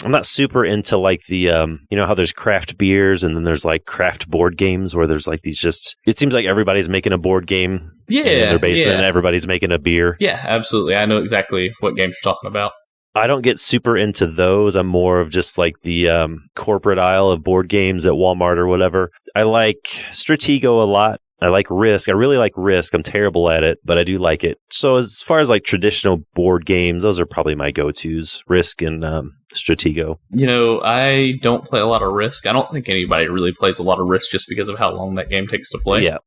I'm not super into like the, you know how there's craft beers and then there's like craft board games where there's like these just, it seems like everybody's making a board game in their basement and everybody's making a beer. Yeah, absolutely. I know exactly what games you're talking about. I don't get super into those. I'm more of just like the corporate aisle of board games at Walmart or whatever. I like Stratego a lot. I like Risk. I really like Risk. I'm terrible at it, but I do like it. So as far as like traditional board games, those are probably my go-tos. Risk and Stratego. You know, I don't play a lot of Risk. I don't think anybody really plays a lot of Risk just because of how long that game takes to play. Yeah.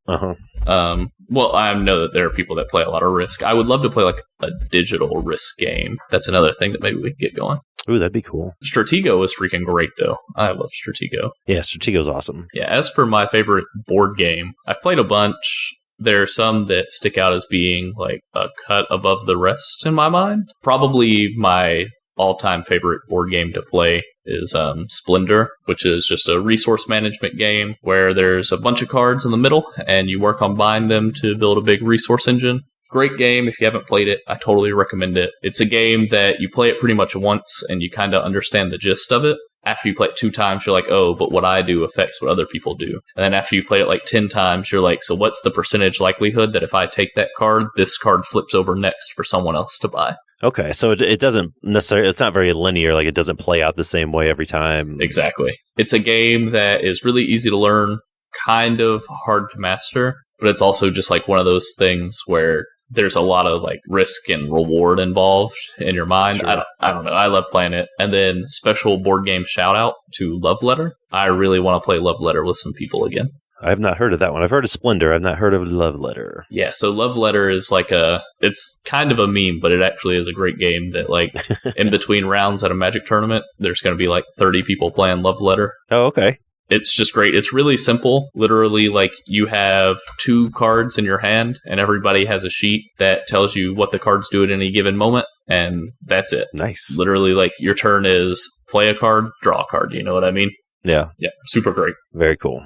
Well, I know that there are people that play a lot of Risk. I would love to play like a digital Risk game. That's another thing that maybe we could get going. Ooh, that'd be cool. Stratego is freaking great, though. I love Stratego. Yeah, Stratego's awesome. Yeah, as for my favorite board game, I've played a bunch. There are some that stick out as being like a cut above the rest in my mind. Probably my all-time favorite board game to play is Splendor, which is just a resource management game where there's a bunch of cards in the middle and you work on buying them to build a big resource engine. Great game. If you haven't played it, I totally recommend it. It's a game that you play it pretty much once and you kind of understand the gist of it. after you play it 2 times, you're like, oh, but what I do affects what other people do. And then after you played it like 10 times, you're like, so what's the percentage likelihood that if I take that card, this card flips over next for someone else to buy? Okay, so it doesn't necessarily, it's not very linear, like it doesn't play out the same way every time. Exactly. It's a game that is really easy to learn, kind of hard to master, but it's also just like one of those things where there's a lot of like risk and reward involved in your mind. Sure. I don't know. I love playing it. And then special board game shout out to Love Letter. I really want to play Love Letter with some people again. I have not heard of that one. I've heard of Splendor. I've not heard of Love Letter. Yeah, so Love Letter is like it's kind of a meme, but it actually is a great game that like in between rounds at a Magic tournament, there's going to be like 30 people playing Love Letter. Oh, okay. It's just great. It's really simple. Literally, like, you have 2 cards in your hand, and everybody has a sheet that tells you what the cards do at any given moment, and that's it. Nice. Literally, like, your turn is play a card, draw a card. You know what I mean? Yeah. Yeah, super great. Very cool.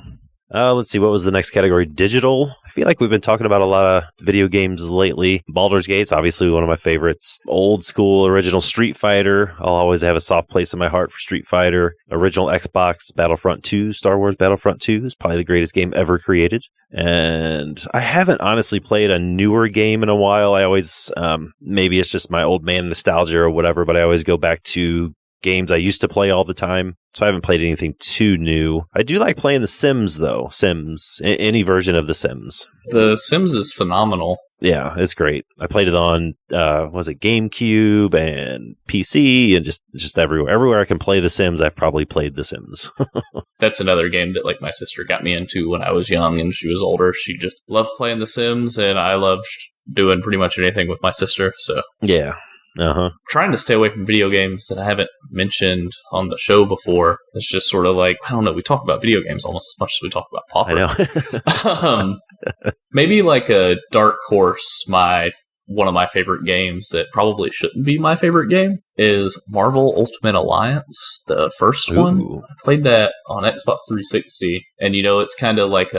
Let's see, what was the next category? Digital. I feel like we've been talking about a lot of video games lately. Baldur's Gate's obviously one of my favorites. Old school original Street Fighter. I'll always have a soft place in my heart for Street Fighter. Original Xbox Battlefront 2, Star Wars Battlefront 2 is probably the greatest game ever created. And I haven't honestly played a newer game in a while. I always, maybe it's just my old man nostalgia or whatever, but I always go back to games I used to play all the time. So I haven't played anything too new. I do like playing The Sims, though. Sims. Any version of The Sims. The Sims is phenomenal. Yeah, it's great. I played it on, was it GameCube and PC and just everywhere. Everywhere I can play The Sims, I've probably played The Sims. That's another game that like my sister got me into when I was young and she was older. She just loved playing The Sims, and I loved doing pretty much anything with my sister. So yeah. Uh-huh. Trying to stay away from video games that I haven't mentioned on the show before. It's just sort of like, I don't know, we talk about video games almost as much as we talk about Pauper. I know. Maybe like a dark horse, one of my favorite games that probably shouldn't be my favorite game is Marvel Ultimate Alliance, the first one. I played that on Xbox 360, and it's kind of like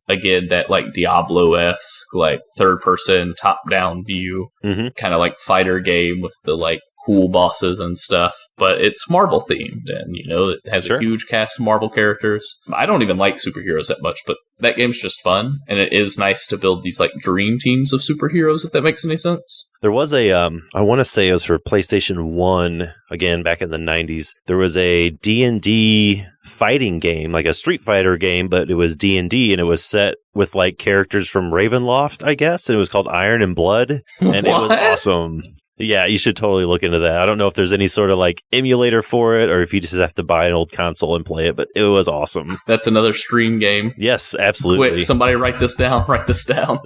again that like Diablo-esque like third person top down view, kind of like fighter game with the like cool bosses and stuff, but it's Marvel themed, and it has a huge cast of Marvel characters. I don't even like superheroes that much, but that game's just fun, and it is nice to build these like dream teams of superheroes, if that makes any sense. There was a, I want to say it was for PlayStation 1, again, back in the 90s. There was a D&D fighting game, like a Street Fighter game, but it was D&D, and it was set with like characters from Ravenloft, I guess, and it was called Iron and Blood, and it was awesome. Yeah, you should totally look into that. I don't know if there's any sort of like emulator for it or if you just have to buy an old console and play it, but it was awesome. That's another stream game. Yes, absolutely. Quick, somebody write this down. Write this down.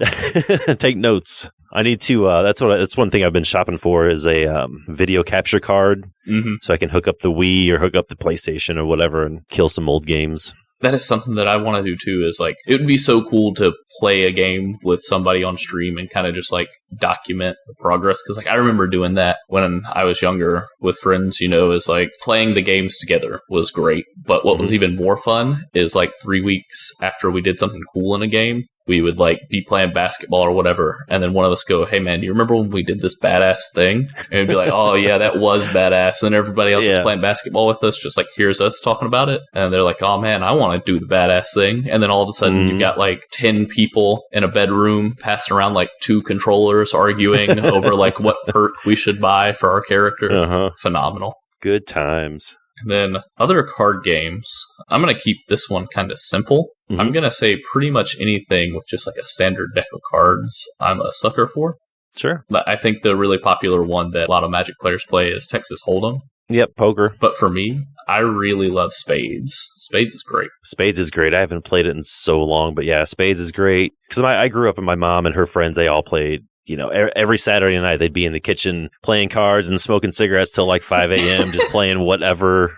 Take notes. I need to, that's one thing I've been shopping for is a video capture card so I can hook up the Wii or hook up the PlayStation or whatever and kill some old games. That is something that I want to do too, is like, it would be so cool to play a game with somebody on stream and kind of just like document the progress. Cause like, I remember doing that when I was younger with friends, is like playing the games together was great. But what was even more fun is like 3 weeks after we did something cool in a game, we would like be playing basketball or whatever. And then one of us go, hey man, do you remember when we did this badass thing? And it'd be like, oh yeah, that was badass. And everybody else is playing basketball with us, just like here's us talking about it. And they're like, oh man, I want to do the badass thing. And then all of a sudden you've got like 10 people in a bedroom passing around like 2 controllers arguing over like what perk we should buy for our character. Phenomenal. Good times. And then other card games, I'm going to keep this one kind of simple. I'm going to say pretty much anything with just like a standard deck of cards I'm a sucker for. Sure. I think the really popular one that a lot of Magic players play is Texas Hold'em. Yep, poker. But for me, I really love Spades. Spades is great. Spades is great. I haven't played it in so long, but yeah, Spades is great. Because I grew up and my mom and her friends, they all played. Every Saturday night they'd be in the kitchen playing cards and smoking cigarettes till like 5 a.m. just playing whatever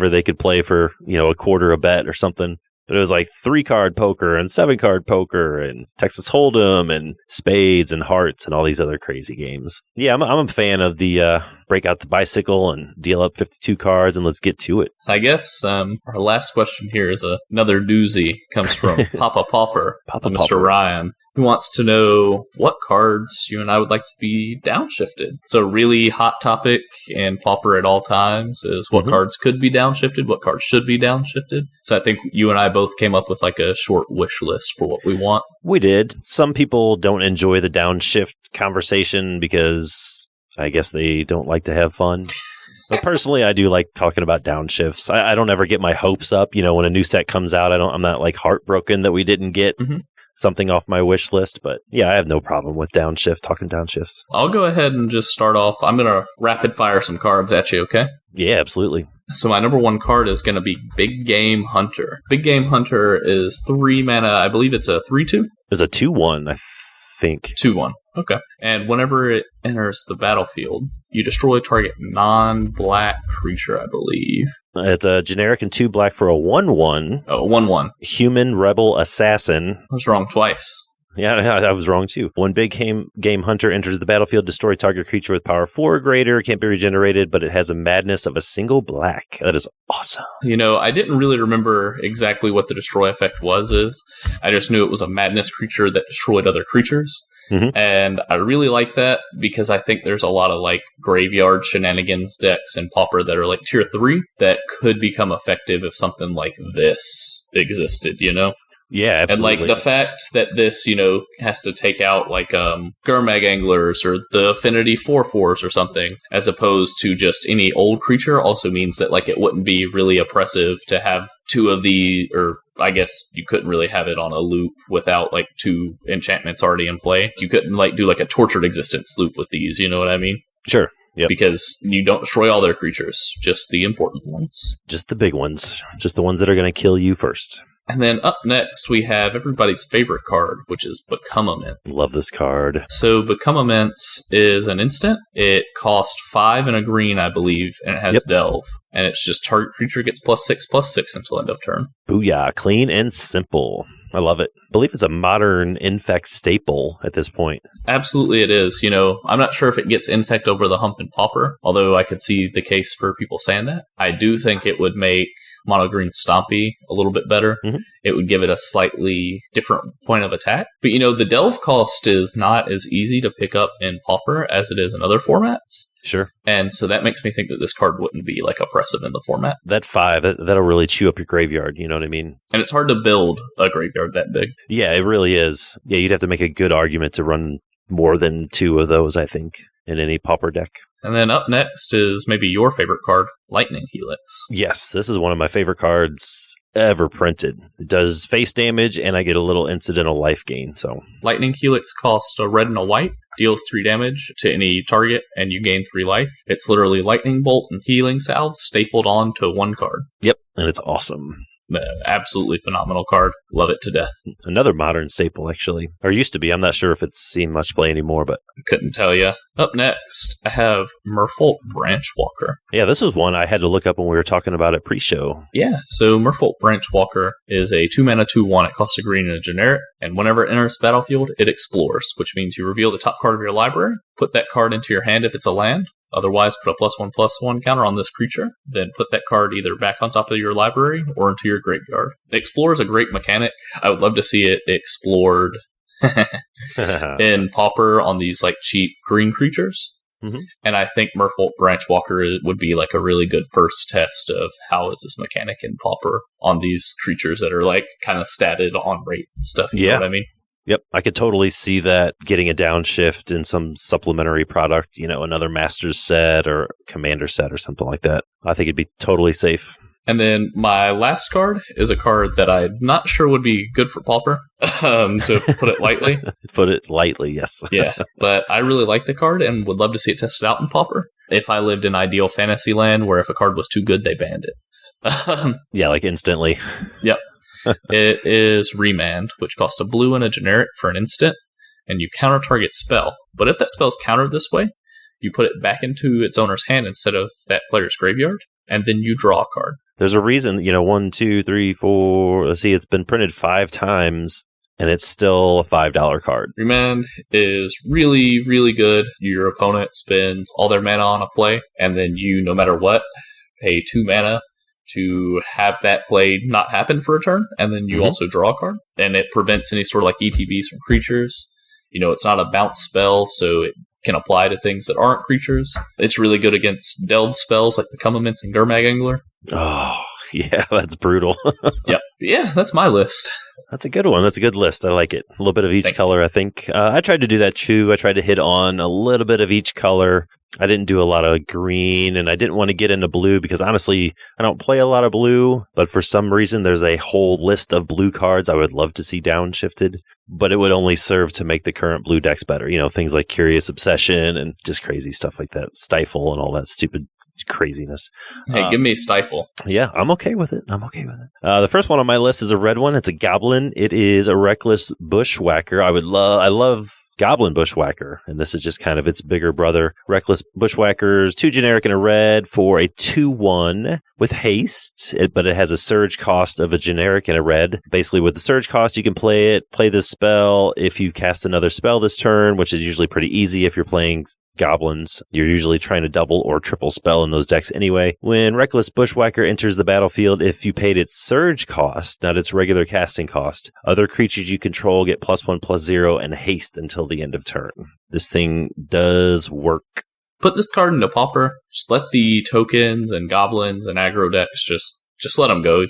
they could play for, a quarter a bet or something. But it was like 3-card poker and 7-card poker and Texas Hold'em and Spades and Hearts and all these other crazy games. Yeah, I'm a fan of the break out the bicycle and deal up 52 cards and let's get to it. I guess our last question here is another doozy. Comes from Papa Pauper, Mr. Ryan. He wants to know what cards you and I would like to be downshifted. So a really hot topic in Pauper at all times is what cards could be downshifted, what cards should be downshifted. So I think you and I both came up with like a short wish list for what we want. We did. Some people don't enjoy the downshift conversation because I guess they don't like to have fun. But personally, I do like talking about downshifts. I don't ever get my hopes up. You know, when a new set comes out, I'm not like heartbroken that we didn't get something off my wish list. But yeah, I have no problem with talking downshifts. I'll go ahead and just start off. I'm going to rapid fire some cards at you, okay? Yeah, absolutely. So my number one card is going to be Big Game Hunter. Big Game Hunter is 3 mana. I believe it's a 3/2. It's a 2/1, I think. 2/1. Okay. And whenever it enters the battlefield, you destroy a target non-black creature, I believe. It's a generic and 2 black for a 1/1. Oh, 1/1. Human Rebel Assassin. I was wrong twice. Yeah, I was wrong too. When Big Game Hunter enters the battlefield, destroy target creature with power 4 or greater. It can't be regenerated, but it has a madness of a single black. That is awesome. You know, I didn't really remember exactly what the destroy effect was. I just knew it was a madness creature that destroyed other creatures. And I really like that because I think there's a lot of like graveyard shenanigans decks in Pauper that are like tier 3 that could become effective if something like this existed, you know? Yeah, absolutely. And like the fact that this, you know, has to take out like Gurmag Anglers or the Affinity 4/4s or something, as opposed to just any old creature, also means that like it wouldn't be really oppressive to have 2 of the, or I guess you couldn't really have it on a loop without like 2 enchantments already in play. You couldn't like do like a Tortured Existence loop with these, you know what I mean? Sure. Yep. Because you don't destroy all their creatures, just the important ones. Just the big ones. Just the ones that are going to kill you first. And then up next, we have everybody's favorite card, which is Become Immense. Love this card. So Become Immense is an instant. It costs 5 and a green, I believe, and it has Delve. And it's just target creature gets +6/+6 until end of turn. Booyah. Clean and simple. I love it. I believe it's a modern Infect staple at this point. Absolutely it is. You know, I'm not sure if it gets Infect over the hump in Pauper, although I could see the case for people saying that. I do think it would make Mono Green Stompy a little bit better. It would give it a slightly different point of attack. But, you know, the Delve cost is not as easy to pick up in Pauper as it is in other formats. Sure. And so that makes me think that this card wouldn't be like oppressive in the format. That 5, that'll really chew up your graveyard, you know what I mean? And it's hard to build a graveyard that big. Yeah, it really is. Yeah, you'd have to make a good argument to run more than 2 of those, I think, in any Pauper deck. And then up next is maybe your favorite card, Lightning Helix. Yes, this is one of my favorite cards ever printed. It does face damage, and I get a little incidental life gain. So Lightning Helix costs a red and a white, deals 3 damage to any target, and you gain 3 life. It's literally Lightning Bolt and Healing Salve stapled onto 1 card. Yep, and it's awesome. Absolutely phenomenal card. Love it to death. Another modern staple, actually. Or used to be. I'm not sure if it's seen much play anymore, but couldn't tell you. Up next, I have Merfolk Branchwalker. Yeah, this was one I had to look up when we were talking about it pre-show. Yeah, so Merfolk Branchwalker is a 2 mana 2/1. It costs a green and a generic, and whenever it enters the battlefield, it explores, which means you reveal the top card of your library, put that card into your hand if it's a land. Otherwise, put a +1/+1 counter on this creature, then put that card either back on top of your library or into your graveyard. Explore is a great mechanic. I would love to see it explored in Pauper on these like cheap green creatures. And I think Merfolk Branchwalker would be like a really good first test of how is this mechanic in Pauper on these creatures that are like kind of statted on rate and stuff. You know what I mean? Yep, I could totally see that getting a downshift in some supplementary product, you know, another Master's set or Commander set or something like that. I think it'd be totally safe. And then my last card is a card that I'm not sure would be good for Pauper, to put it lightly. Put it lightly, yes. Yeah, but I really like the card and would love to see it tested out in Pauper. If I lived in ideal fantasy land where if a card was too good, they banned it. Yeah, like instantly. Yep. It is Remand, which costs a blue and a generic for an instant, and you counter target spell. But if that spell's countered this way, you put it back into its owner's hand instead of that player's graveyard, and then you draw a card. There's a reason, you know, 1, 2, 3, 4. Let's see, it's been printed 5 times, and it's still a $5 card. Remand is really, really good. Your opponent spends all their mana on a play, and then you, no matter what, pay 2 mana to have that play not happen for a turn, and then you also draw a card, and it prevents any sort of like ETBs from creatures. It's not a bounce spell, so it can apply to things that aren't creatures. It's really good against delve spells like Become Immense and Gurmag Angler. Oh, yeah, that's brutal. Yep. Yeah, that's my list. That's a good one. That's a good list. I like it. A little bit of each color, I think. I tried to do that too. I tried to hit on a little bit of each color. I didn't do a lot of green, and I didn't want to get into blue because honestly, I don't play a lot of blue, but for some reason, there's a whole list of blue cards I would love to see downshifted, but it would only serve to make the current blue decks better. Things like Curious Obsession and just crazy stuff like that. Stifle and all that stupid craziness. Hey, give me Stifle. Yeah, I'm okay with it. The first one on my list is a red one. It's a goblin. It is a Reckless Bushwhacker. I love Goblin Bushwhacker, and this is just kind of its bigger brother. Reckless Bushwhackers, 2 generic and a red for a 2/1 with haste, but it has a surge cost of a generic and a red. Basically, with the surge cost, you can play this spell if you cast another spell this turn, which is usually pretty easy if you're playing goblins. You're usually trying to double or triple spell in those decks anyway. When Reckless Bushwhacker enters the battlefield, if you paid its surge cost, not its regular casting cost, other creatures you control get +1/+0 and haste until the end of turn. This thing does work. Put this card into Pauper. Just let the tokens and goblins and aggro decks just let them go,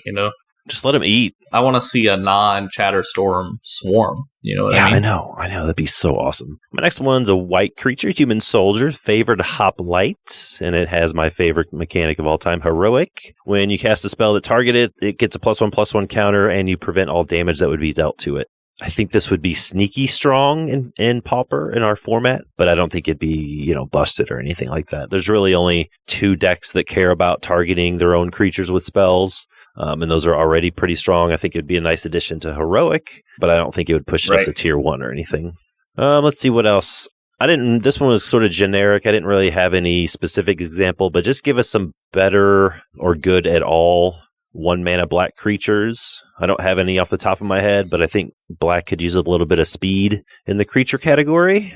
Just let them eat. I want to see a non-Chatterstorm swarm. You know what I mean? I know. That'd be so awesome. My next one's a white creature, human soldier, favored hoplite, and it has my favorite mechanic of all time, heroic. When you cast a spell that target it gets a +1/+1 counter, and you prevent all damage that would be dealt to it. I think this would be sneaky strong in Pauper in our format, but I don't think it'd be, busted or anything like that. There's really only 2 decks that care about targeting their own creatures with spells. And those are already pretty strong. I think it'd be a nice addition to Heroic, but I don't think it would push it up to tier 1 or anything. Let's see what else. This one was sort of generic. I didn't really have any specific example, but just give us some better or good at all 1-mana black creatures. I don't have any off the top of my head, but I think black could use a little bit of speed in the creature category.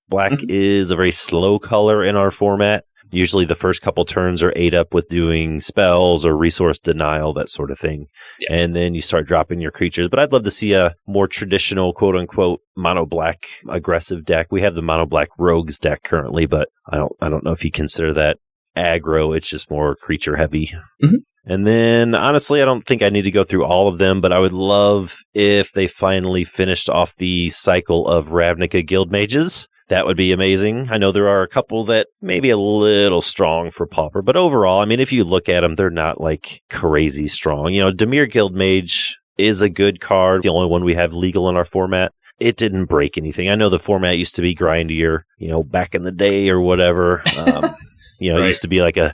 Black is a very slow color in our format. Usually the first couple turns are ate up with doing spells or resource denial, that sort of thing. Yeah. And then you start dropping your creatures. But I'd love to see a more traditional, quote-unquote, mono-black aggressive deck. We have the mono-black rogues deck currently, but I don't know if you consider that aggro. It's just more creature-heavy. Mm-hmm. And then, honestly, I don't think I need to go through all of them, but I would love if they finally finished off the cycle of Ravnica Guild Mages. That would be amazing. I know there are a couple that may be a little strong for Pauper, but overall, if you look at them, they're not like crazy strong. Dimir Guild Mage is a good card, the only one we have legal in our format. It didn't break anything. I know the format used to be grindier, back in the day or whatever. It used to be like a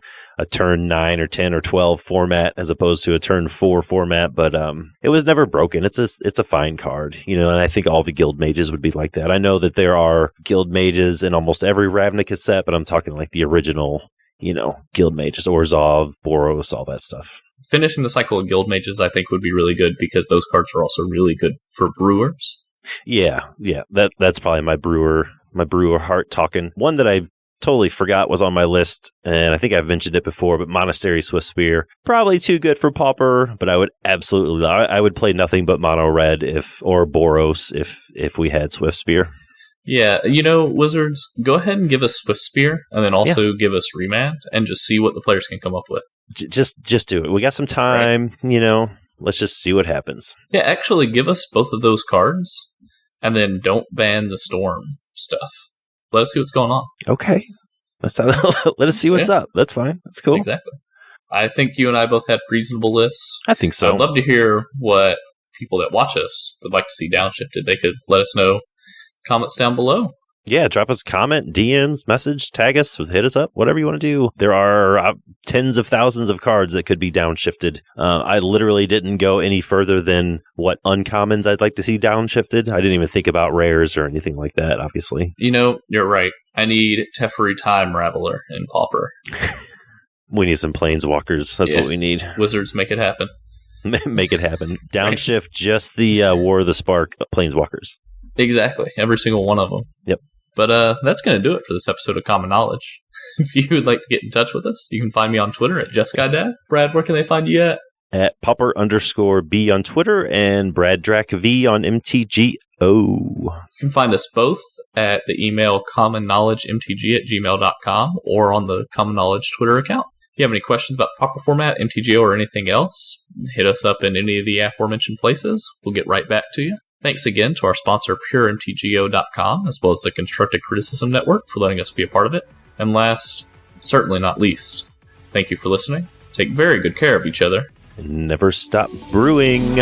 turn 9 or 10 or 12 format as opposed to a turn 4 format, but it was never broken. It's a fine card, and I think all the guild mages would be like that. I know that there are guild mages in almost every Ravnica set, but I'm talking like the original, guild mages, Orzhov, Boros, all that stuff. Finishing the cycle of guild mages, I think, would be really good because those cards are also really good for brewers. Yeah, that's probably my brewer heart talking. One that I totally forgot was on my list, and I think I've mentioned it before, but Monastery Swiftspear, probably too good for Pauper, but I would play nothing but mono red or Boros if we had Swiftspear. Yeah, Wizards, go ahead and give us Swiftspear, and then also give us Remand, and just see what the players can come up with. Just do it. We got some time, let's just see what happens. Yeah, actually give us both of those cards, and then don't ban the Storm stuff. Let us see what's going on. Okay. Let us see what's up. That's fine. That's cool. Exactly. I think you and I both had reasonable lists. I think so. I'd love to hear what people that watch us would like to see downshifted. They could let us know. Comments down below. Yeah, drop us a comment, DMs, message, tag us, hit us up, whatever you want to do. There are tens of thousands of cards that could be downshifted. I literally didn't go any further than what uncommons I'd like to see downshifted. I didn't even think about rares or anything like that, obviously. You're right. I need Teferi Time Raveler in Pauper. We need some planeswalkers. That's what we need. Wizards, make it happen. Make it happen. Downshift just the War of the Spark planeswalkers. Exactly. Every single one of them. Yep. But that's going to do it for this episode of Common Knowledge. If you would like to get in touch with us, you can find me on Twitter at JustGuyDad. Brad, where can they find you at Popper_B on Twitter and Brad Drac V on MTGO. You can find us both at the email commonknowledgemtg@gmail.com or on the Common Knowledge Twitter account. If you have any questions about Popper format, MTGO, or anything else, hit us up in any of the aforementioned places. We'll get right back to you. Thanks again to our sponsor, PureMTGO.com, as well as the Constructed Criticism Network for letting us be a part of it. And last, certainly not least, thank you for listening. Take very good care of each other. And never stop brewing.